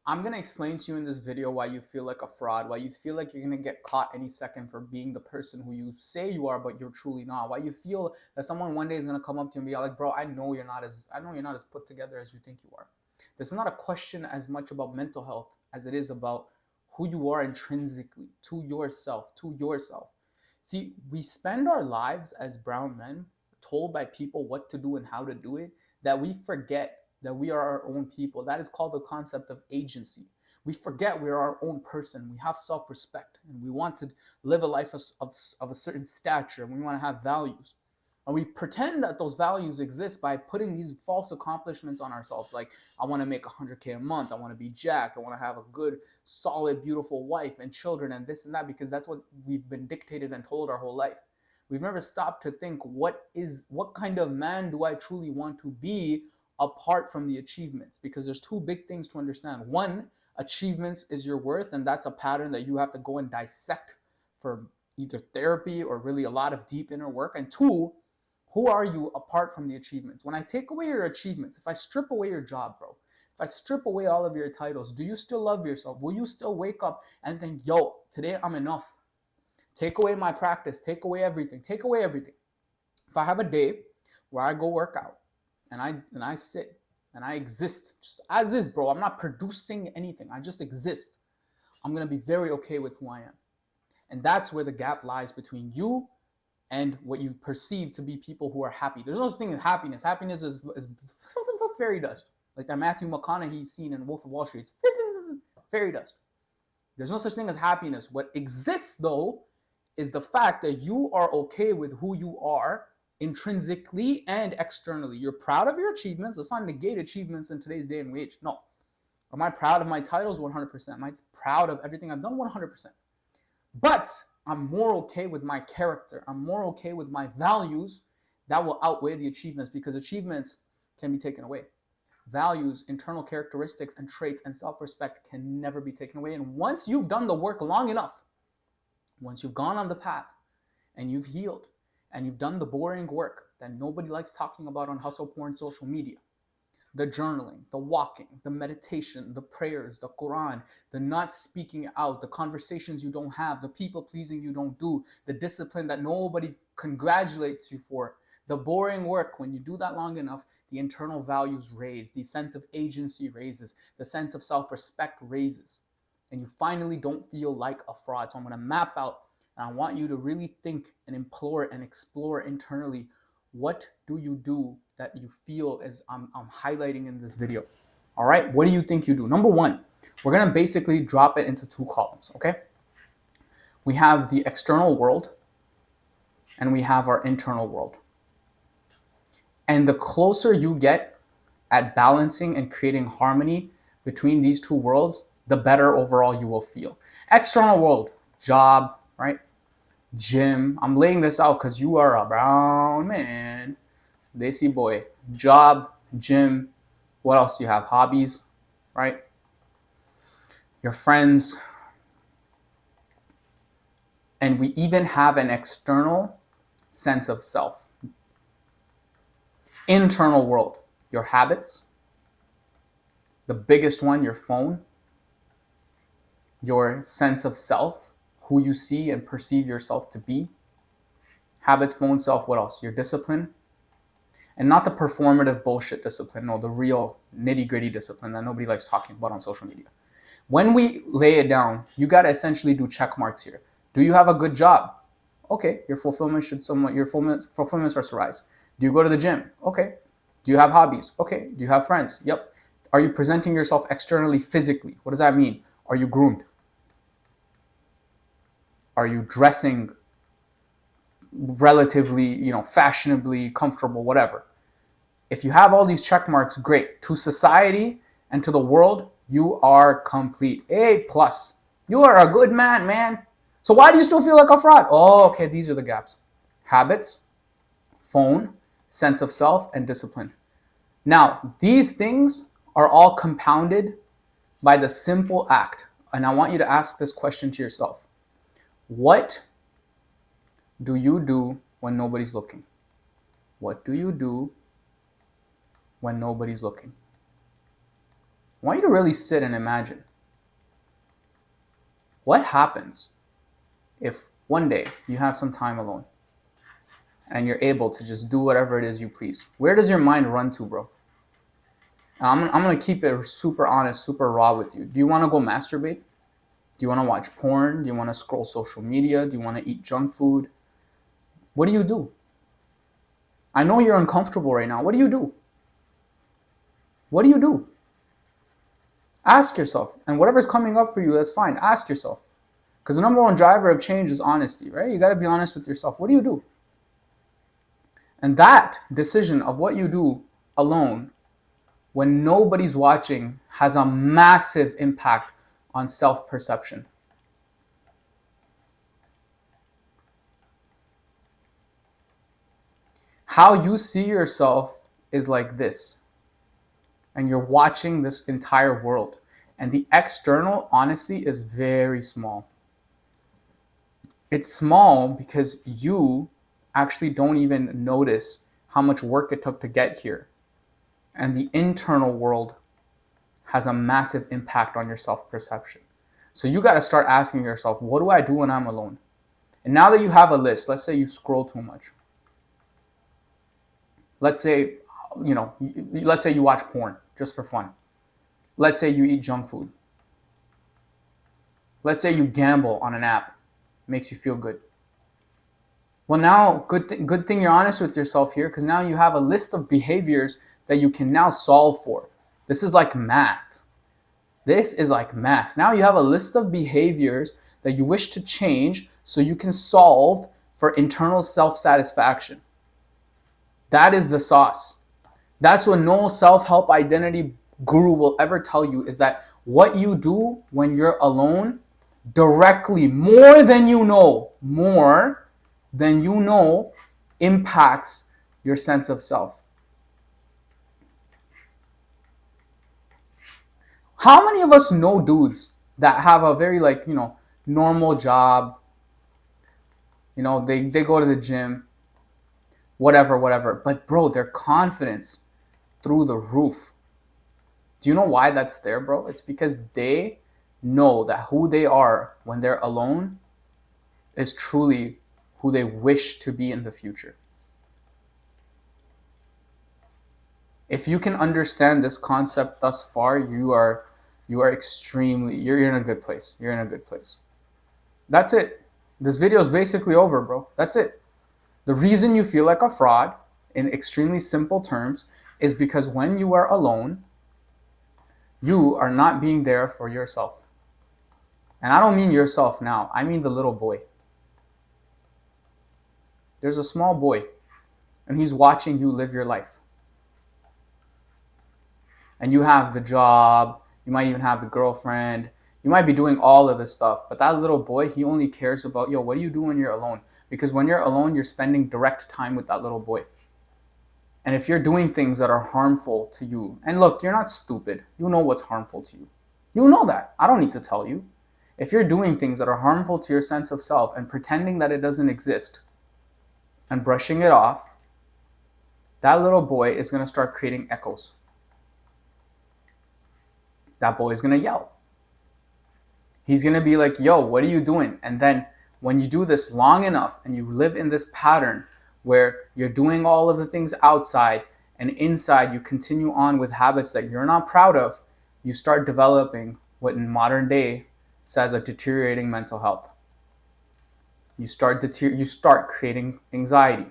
I'm going to explain to you in this video why you feel like a fraud, why you feel like you're going to get caught any second for being the person who you say you are, but you're truly not. Why you feel that someone one day is going to come up to you and be like, bro, I know you're not as put together as you think you are. This is not a question as much about mental health as it is about who you are intrinsically, to yourself, See, we spend our lives as brown men told by people what to do and how to do it, that we forget that we are our own people. That is called the concept of agency. We forget we're our own person. We have self-respect, and we want to live a life of a certain stature, and we want to have values. And we pretend that those values exist by putting these false accomplishments on ourselves. Like, I want to make 100K a month. I want to be jacked. I want to have a good, solid, beautiful wife and children and this and that, because that's what we've been dictated and told our whole life. We've never stopped to think, what kind of man do I truly want to be apart from the achievements? Because there's two big things to understand. One, achievements is your worth, and that's a pattern that you have to go and dissect for either therapy or really a lot of deep inner work. And two, who are you apart from the achievements? When I take away your achievements, if I strip away your job, bro, if I strip away all of your titles, do you still love yourself? Will you still wake up and think, yo, today I'm enough? Take away my practice, take away everything. If I have a day where I go work out and I sit and I exist just as is, bro, I'm not producing anything, I just exist, I'm gonna be very okay with who I am. And that's where the gap lies between you and what you perceive to be people who are happy. There's no such thing as happiness. Happiness is fairy dust. Like that Matthew McConaughey scene in Wolf of Wall Street. It's fairy dust. There's no such thing as happiness. What exists, though, is the fact that you are okay with who you are intrinsically and externally. You're proud of your achievements. Let's not negate achievements in today's day and age. No. Am I proud of my titles? 100%. Am I proud of everything I've done? 100%. But I'm more okay with my character. I'm more okay with my values. That will outweigh the achievements, because achievements can be taken away. Values, internal characteristics, and traits and self-respect can never be taken away. And once you've done the work long enough, once you've gone on the path and you've healed and you've done the boring work that nobody likes talking about on hustle porn social media, the journaling, the walking, the meditation, the prayers, the Quran, the not speaking out, the conversations you don't have, the people pleasing you don't do, the discipline that nobody congratulates you for, the boring work, when you do that long enough, the internal values raise, the sense of agency raises, the sense of self-respect raises, and you finally don't feel like a fraud. So I'm going to map out, and I want you to really think and implore and explore internally, what do you do that you feel as I'm highlighting in this video? All right, what do you think you do? Number one, we're going to basically drop it into two columns, okay? We have the external world and we have our internal world. And the closer you get at balancing and creating harmony between these two worlds, the better overall you will feel. External world, job, right? Gym. I'm laying this out because you are a brown man. Desi boy. Job, gym. What else do you have? Hobbies, right? Your friends. And we even have an external sense of self. Internal world. Your habits. The biggest one, your phone. Your sense of self. Who you see and perceive yourself to be. Habits, phone, self, what else? Your discipline. And not the performative bullshit discipline, no, the real nitty-gritty discipline that nobody likes talking about on social media. When we lay it down, you got to essentially do check marks here. Do you have a good job? Okay, your fulfillment starts to rise. Do you go to the gym? Okay. Do you have hobbies? Okay. Do you have friends? Yep. Are you presenting yourself externally physically? What does that mean? Are you groomed? Are you dressing relatively, fashionably, comfortable, whatever? If you have all these check marks, great. To society and to the world, you are complete. A+. You are a good man. So why do you still feel like a fraud? Oh, okay, these are the gaps. Habits, phone, sense of self, and discipline. Now, these things are all compounded by the simple act. And I want you to ask this question to yourself. What do you do when nobody's looking? What do you do when nobody's looking? I want you to really sit and imagine. What happens if one day you have some time alone and you're able to just do whatever it is you please? Where does your mind run to, bro? I'm going to keep it super honest, super raw with you. Do you want to go masturbate? Do you want to watch porn? Do you want to scroll social media? Do you want to eat junk food? What do you do? I know you're uncomfortable right now. What do you do? What do you do? Ask yourself. And whatever's coming up for you, that's fine. Ask yourself. Because the number one driver of change is honesty, right? You got to be honest with yourself. What do you do? And that decision of what you do alone, when nobody's watching, has a massive impact on self-perception. How you see yourself is like this. And you're watching this entire world. And the external, honestly, is very small. It's small because you actually don't even notice how much work it took to get here. And the internal world has a massive impact on your self-perception. So you got to start asking yourself, what do I do when I'm alone? And now that you have a list, let's say you scroll too much. Let's say, let's say you watch porn just for fun. Let's say you eat junk food. Let's say you gamble on an app. Makes you feel good. Well, now, good thing you're honest with yourself here, because now you have a list of behaviors that you can now solve for. This is like math. This is like math. Now you have a list of behaviors that you wish to change so you can solve for internal self-satisfaction. That is the sauce. That's what no self-help identity guru will ever tell you, is that what you do when you're alone directly, more than you know, impacts your sense of self. How many of us know dudes that have a very normal job? They go to the gym, whatever. But bro, their confidence through the roof. Do you know why that's there, bro? It's because they know that who they are when they're alone is truly who they wish to be in the future. If you can understand this concept thus far, you are extremely, you're in a good place. You're in a good place. That's it. This video is basically over, bro. That's it. The reason you feel like a fraud, in extremely simple terms, is because when you are alone, you are not being there for yourself. And I don't mean yourself now. I mean the little boy. There's a small boy, and he's watching you live your life. And you have the job, you might even have the girlfriend, you might be doing all of this stuff, but that little boy, he only cares about, what do you do when you're alone? Because when you're alone, you're spending direct time with that little boy. And if you're doing things that are harmful to you, and look, you're not stupid. You know what's harmful to you. You know that. I don't need to tell you. If you're doing things that are harmful to your sense of self and pretending that it doesn't exist and brushing it off, that little boy is going to start creating echoes. That boy is going to yell. He's going to be like, yo, what are you doing? And then when you do this long enough and you live in this pattern where you're doing all of the things outside and inside you continue on with habits that you're not proud of, you start developing what in modern day says a deteriorating mental health. You start creating anxiety.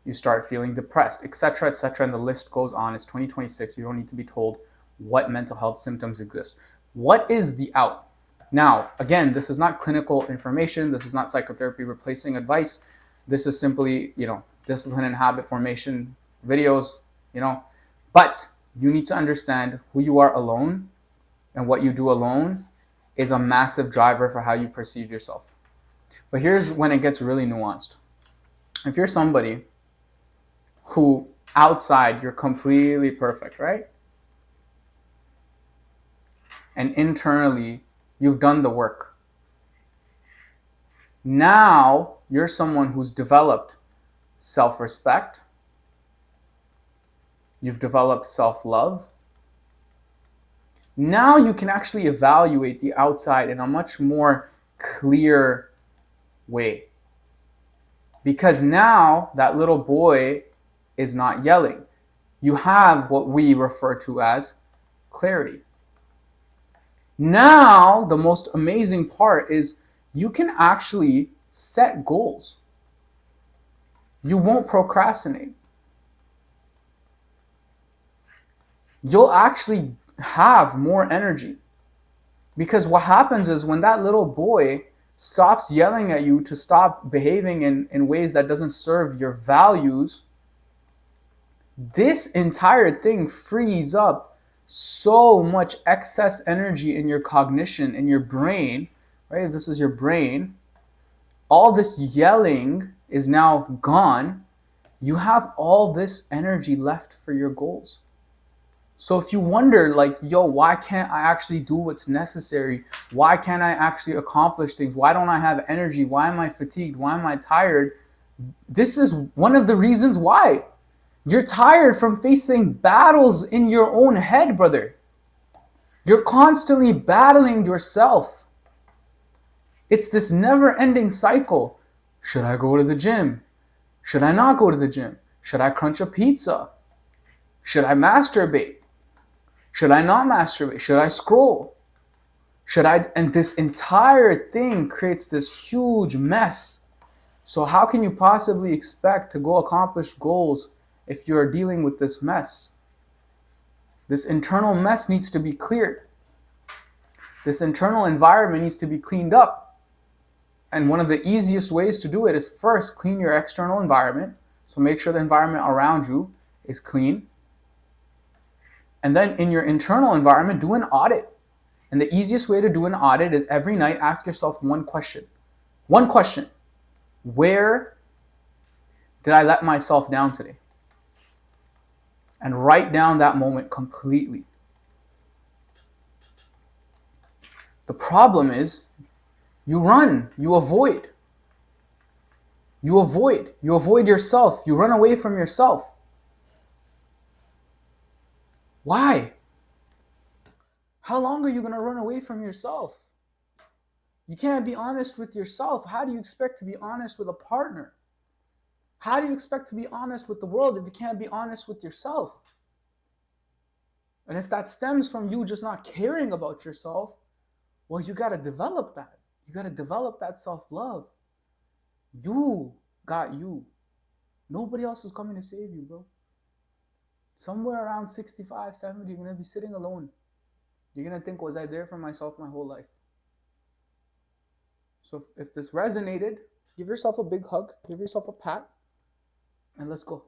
You start feeling depressed, etc., and the list goes on. It's 2026. You don't need to be told what mental health symptoms exist. What is the out? Now, again, this is not clinical information. This is not psychotherapy replacing advice. This is simply, discipline and habit formation videos, But you need to understand who you are alone, and what you do alone is a massive driver for how you perceive yourself. But here's when it gets really nuanced. If you're somebody who outside you're completely perfect, right? And internally you've done the work. Now you're someone who's developed self-respect. You've developed self-love. Now you can actually evaluate the outside in a much more clear way. Because now that little boy is not yelling. You have what we refer to as clarity. Now, the most amazing part is you can actually set goals. You won't procrastinate. You'll actually have more energy. Because what happens is when that little boy stops yelling at you to stop behaving in ways that doesn't serve your values, this entire thing frees up so much excess energy in your cognition, in your brain, right? This is your brain. All this yelling is now gone. You have all this energy left for your goals. So if you wonder, like, yo, why can't I actually do what's necessary? Why can't I actually accomplish things? Why don't I have energy? Why am I fatigued? Why am I tired? This is one of the reasons why. You're tired from facing battles in your own head, brother. You're constantly battling yourself. It's this never-ending cycle. Should I go to the gym? Should I not go to the gym? Should I crunch a pizza? Should I masturbate? Should I not masturbate? Should I scroll? And this entire thing creates this huge mess. So how can you possibly expect to go accomplish goals if you're dealing with this mess? This internal mess needs to be cleared. This internal environment needs to be cleaned up. And one of the easiest ways to do it is first clean your external environment. So make sure the environment around you is clean. And then in your internal environment, do an audit. And the easiest way to do an audit is every night ask yourself one question. One question. Where did I let myself down today? And write down that moment completely. The problem is you run, you avoid. You avoid yourself. You run away from yourself. Why? How long are you going to run away from yourself? You can't be honest with yourself. How do you expect to be honest with a partner? How do you expect to be honest with the world if you can't be honest with yourself? And if that stems from you just not caring about yourself, well, you got to develop that. You got to develop that self-love. You got you. Nobody else is coming to save you, bro. Somewhere around 65, 70, you're going to be sitting alone. You're going to think, was I there for myself my whole life? So if this resonated, give yourself a big hug, give yourself a pat, and let's go.